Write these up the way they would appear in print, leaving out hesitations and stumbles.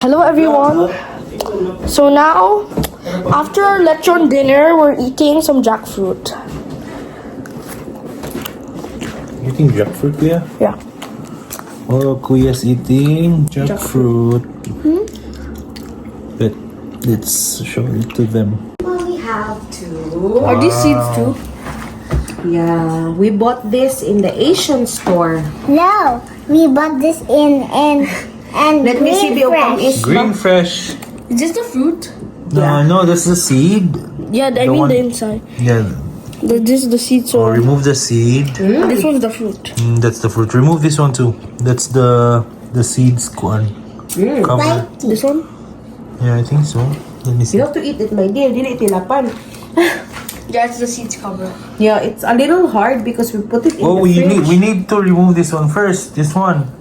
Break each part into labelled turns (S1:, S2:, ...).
S1: Hello everyone. So now, after our lechon dinner, we're eating some jackfruit.
S2: Eating jackfruit, Kuya?
S1: Yeah.
S2: Oh, Kuya's eating jackfruit. But let's show it to them.
S3: We have to.
S1: Are these seeds too?
S3: Yeah, we bought this in the Asian store.
S4: No, we bought this in and
S3: Let me see the open is.
S2: Green fresh.
S1: Is this the fruit?
S2: No, that's the seed.
S1: Yeah, I
S2: The
S1: mean
S2: one-
S1: the inside.
S2: Yeah.
S1: This is the seed,
S2: So
S1: so
S2: remove the seed.
S1: this one's the fruit.
S2: That's the fruit. Remove this one too. That's the seeds one. Cover.
S1: This one?
S2: Yeah, I think so. Let me see.
S3: You have to eat it, my dear. Dili itilapan.
S1: Yeah, it's the seeds cover.
S3: Yeah, it's a little hard because we put it in
S2: Oh,
S3: the fridge.
S2: we need to remove this one first. This one.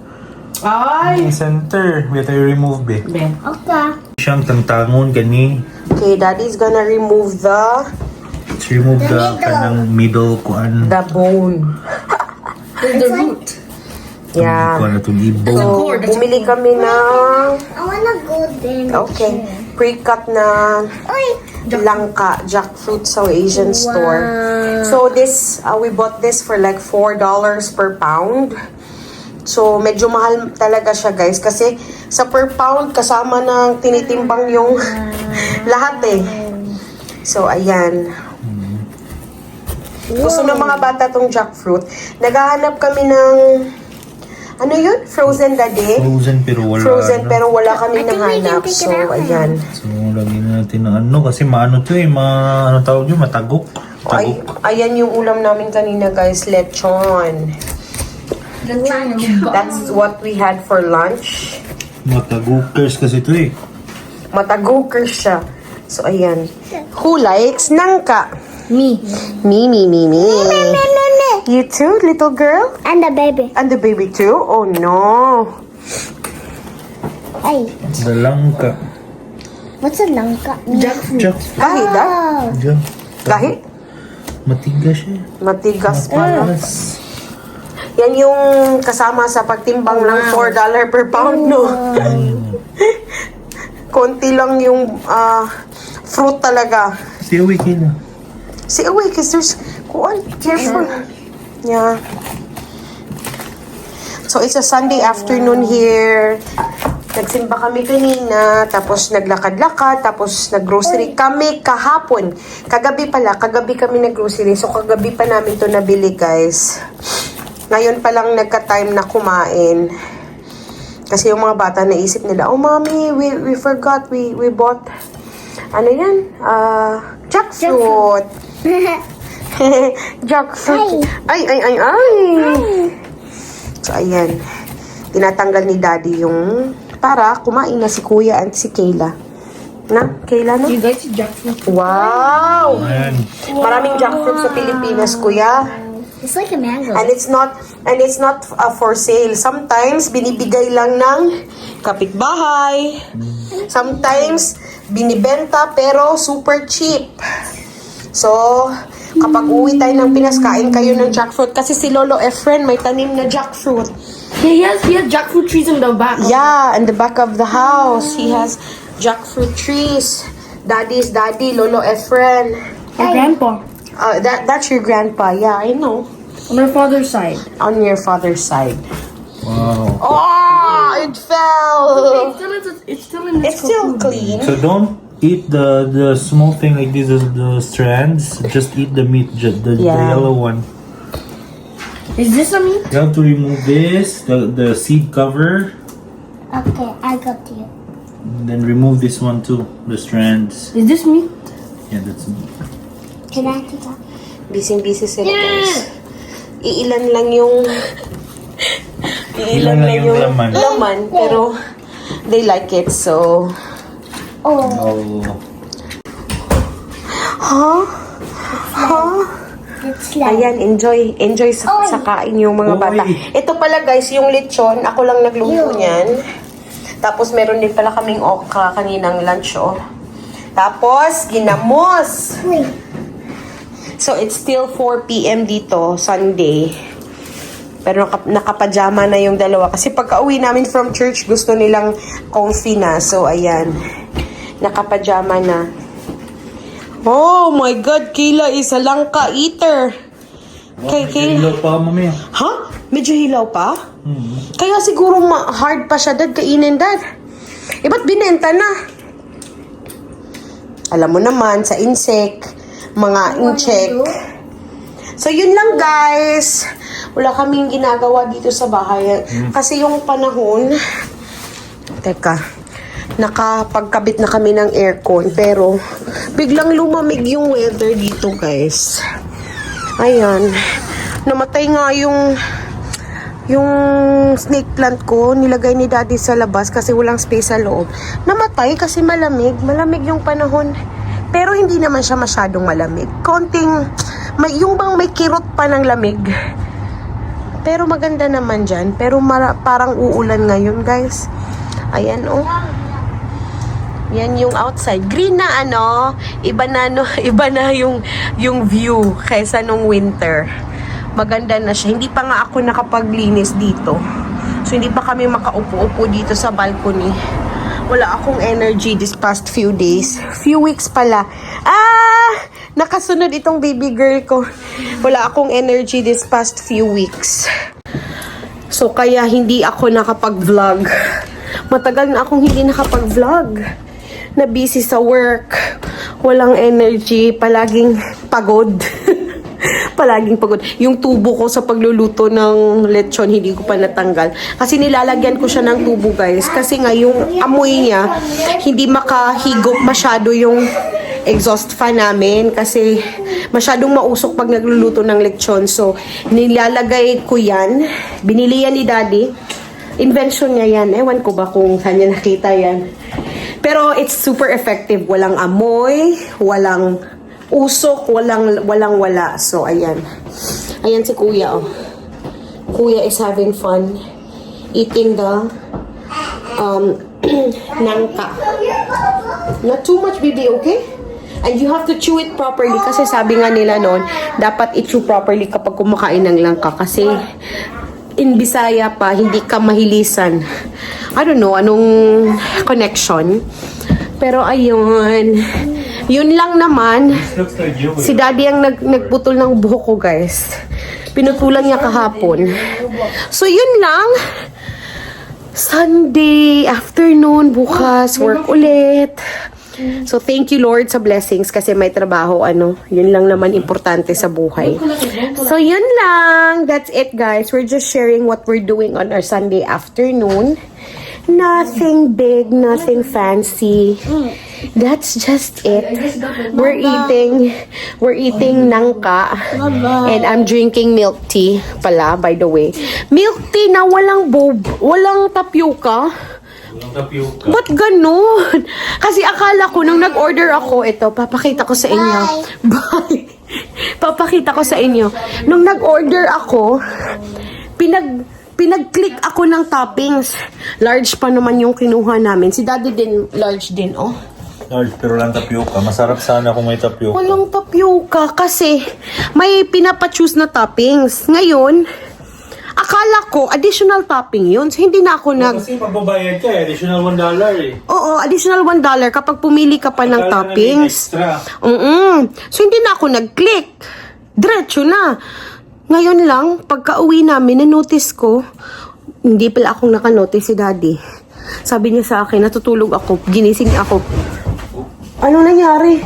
S3: Ay!
S2: In center. We have to remove it.
S3: Ben.
S4: okay.
S2: Siyang tangtangon gani.
S3: Okay, Daddy's gonna remove
S2: Let's remove the kanang middle kuan.
S3: the bone.
S1: There's the root.
S3: Yeah.
S2: Kuan na itong ibo.
S3: So,
S1: cord, that's a
S3: bumili kami ng
S4: I wanna go there.
S3: okay, pre-cut na
S4: Oy,
S3: langka, jackfruit sa Asian store. So this, we bought this for like $4 per pound. So medyo mahal talaga siya guys kasi sa per pound kasama ng tinitimbang yung lahat eh. So ayan. Gusto ng mga bata tong jackfruit. Naghahanap kami ng ano yun? Frozen dade?
S2: Frozen pero wala.
S3: Frozen
S2: ano.
S3: pero wala kami
S4: I think we
S3: nahanap.
S4: can pick
S3: So
S4: it up.
S3: ayan.
S2: So lagyan na natin ng ano kasi maano to eh, ano tawag yun, matagok.
S3: Ay, ayan yung ulam namin kanina guys, lechon. That's what we had for lunch.
S2: Matagokers kasi to eh.
S3: Matagokers siya. So ayan. Who likes nangka?
S1: Me.
S3: Me. You too, little girl?
S4: and the baby.
S3: And the baby too? Oh no.
S4: Hey,
S2: Dalangka.
S4: what's a langka?
S2: Jack.
S3: Kahit ah?
S4: Oh,
S2: Jack.
S3: Kahit?
S2: Matigas siya.
S3: Matigas pa.
S2: Mas.
S3: Yan yung kasama sa pagtimbang ng $4 per pound, no? Konti lang yung fruit talaga.
S2: Stay awake na.
S3: See, away, because there's... Kuan, careful. Yeah. So, it's a Sunday afternoon here. Nagsimba kami kanina, tapos naglakad-lakad, tapos naggrocery kami kahapon. Kagabi kami naggrocery. So, kagabi pa namin to nabili, guys. Ngayon pa lang nagka-time na kumain. Kasi yung mga bata naisip nila, oh, mommy, we forgot, we bought, ano yan? Jackfruit. Jackfruit. Ay. So, ayan. Tinatanggal ni Daddy yung para kumain na si Kuya at si Kayla. Na? Kayla, no?
S1: You guys eat jackfruit?
S3: Wow!
S2: Ayan.
S3: Maraming jackfruit sa Pilipinas, Kuya.
S4: it's like a mango.
S3: And it's not for sale. Sometimes binibigay lang ng kapitbahay. Sometimes binibenta pero super cheap. So, kapag uwi tayo ng Pinas, kain kayo ng jackfruit. Kasi si Lolo Efren may tanim na jackfruit.
S1: He has jackfruit trees in the back.
S3: Yeah, in the back of the house, he has jackfruit trees. Daddy's daddy, Lolo Efren.
S1: Your grandpa.
S3: That's your grandpa. Yeah, I know.
S1: On our father's side.
S3: On your father's side.
S2: Wow.
S3: Oh, it fell.
S1: It's still in
S3: It's still clean.
S2: So don't eat the small thing like this, the strands. Just eat the meat, the
S3: Yeah.
S2: yellow one.
S1: Is this a meat?
S2: You have to remove this, the seed cover,
S4: Okay, I got you.
S2: and then remove this one too, the strands.
S1: Is this meat?
S2: Yeah, that's meat.
S4: Can I do that?
S3: Busy sila guys. Iilan lang yung
S2: Ilan lang yung laman.
S3: pero they like it, so
S4: Oh,
S2: Oh.
S4: it's like
S3: ayan, enjoy sa kain yung mga bata.
S2: Oy.
S3: Ito pala guys, yung lechon, ako lang nagluto niyan. Tapos meron din pala kaming okra kaninang lunch, oh. Tapos ginamos.
S4: wait.
S3: So it's still 4 p.m. dito, Sunday. Pero nakapajama na yung dalawa. Kasi pagka uwi namin from church, gusto nilang comfy na. So, ayan. Nakapajama na. Oh my God, Kayla is a langka eater.
S2: Hilaw pa, mami.
S3: Ha? Medyo hilaw pa? Kaya siguro hard pa siya, Dad, kainin, Dad. Ba't binenta na? Alam mo naman, sa insect, mga incheck. So, yun lang, guys. Wala kaming ginagawa dito sa bahay. Kasi yung panahon, teka, nakapagkabit na kami ng aircon. Pero, biglang lumamig yung weather dito, guys. Ayan. Namatay nga yung snake plant ko, nilagay ni Daddy sa labas kasi walang space sa loob. Namatay kasi malamig. Malamig yung panahon. Pero hindi naman siya masyadong malamig. Konting, yung bang may kirot pa ng lamig. Pero maganda naman dyan. Pero parang uulan ngayon, guys. Ayan, oh. Yan yung outside. Green na ano, iba na yung view kaysa nung winter. Maganda na siya. Hindi pa nga ako nakapaglinis dito. So, hindi pa kami makaupo-upo dito sa balcony. Wala akong energy this past few days. Few weeks pala. Nakasunod itong baby girl ko. Wala akong energy this past few weeks. So, kaya hindi ako nakapag-vlog. Matagal na akong hindi nakapag-vlog. Na busy sa work. Walang energy. Palaging pagod. Palaging pagod. Yung tubo ko sa pagluluto ng lechon, hindi ko pa natanggal. Kasi nilalagyan ko siya ng tubo, guys. Kasi nga, yung amoy niya, hindi makahigop masyado yung exhaust fan namin. Kasi masyadong mausok pag nagluluto ng lechon. So, nilalagay ko yan. Binili yan ni Daddy. Invention niya yan. Ewan ko ba kung saan niya nakita yan. Pero it's super effective. Walang amoy, walang usok, walang-wala. So, ayan. Ayan si Kuya, oh. Kuya is having fun eating the nangka. Not too much, baby, okay? And you have to chew it properly kasi sabi nga nila noon, dapat i-chew properly kapag kumakain ng langka kasi in Bisaya pa, hindi ka mahilisan. I don't know, anong connection. Pero ayun, yun lang naman. Si Daddy ang nagputol ng buhok ko, guys. Pinutulan niya kahapon. So, yun lang. Sunday afternoon, bukas, work ulit. So, thank you, Lord, sa blessings kasi may trabaho, yun lang naman importante sa buhay. So, yun lang. That's it, guys. We're just sharing what we're doing on our Sunday afternoon. Nothing big, nothing fancy. That's just it. We're eating nangka. And I'm drinking milk tea pala, by the way. Milk tea na walang tapioca. Ba't ganun? Kasi akala ko, nung nag-order ako, ito, papakita ko sa inyo. Bye! Papakita ko sa inyo. Nung nag-order ako, pinag-click ako ng toppings. Large pa naman yung kinuha namin. Si Daddy din, large din, oh.
S2: Large, pero lang tapioca. Masarap sana kung may tapioca.
S1: Walang tapioca kasi may pinapa-choose na toppings. Ngayon, akala ko additional topping yun. So, hindi na ako
S2: Kasi magbabayad ka additional $1 eh.
S1: Oo, additional $1 kapag pumili ka pa ng toppings.
S2: Extra.
S1: So, hindi na ako nag-click. Diretso na. Ngayon lang, pagka uwi namin, na-notice ko, hindi pala akong naka-notice si Daddy. Sabi niya sa akin, natutulog ako, ginising niya ako. Anong nangyari?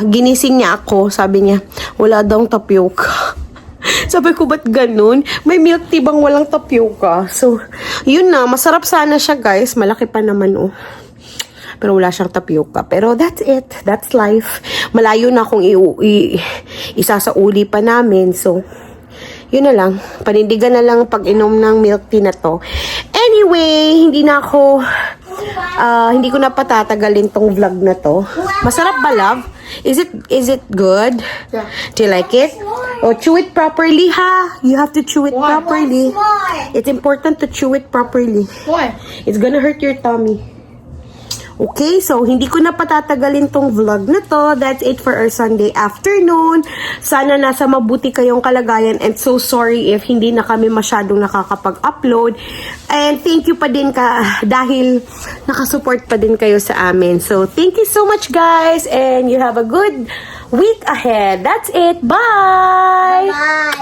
S1: Ginising niya ako, sabi niya, wala daw tapioca. Sabi ko, ba't ganun? May milk tea bang walang tapioca? So, yun na, masarap sana siya, guys. Malaki pa naman, oh. Pero wala siyang tapioca. Pero that's it. That's life. Malayo na akong isasauli pa namin. So, yun na lang. Panindigan na lang pag-inom ng milk tea na to. Anyway, hindi ko na patatagalin tong vlog na to. Masarap ba, love? Is it good?
S4: Yeah.
S1: Do you like it? Oh, chew it properly, ha? You have to chew it properly. It's important to chew it properly.
S4: Why?
S1: It's gonna hurt your tummy. Okay, so hindi ko na patatagalin tong vlog na to. That's it for our Sunday afternoon. Sana nasa mabuti kayong kalagayan and so sorry if hindi na kami masyadong nakakapag-upload. And thank you pa din dahil nakasupport pa din kayo sa amin. So thank you so much guys and you have a good week ahead. That's it. Bye!
S4: Bye.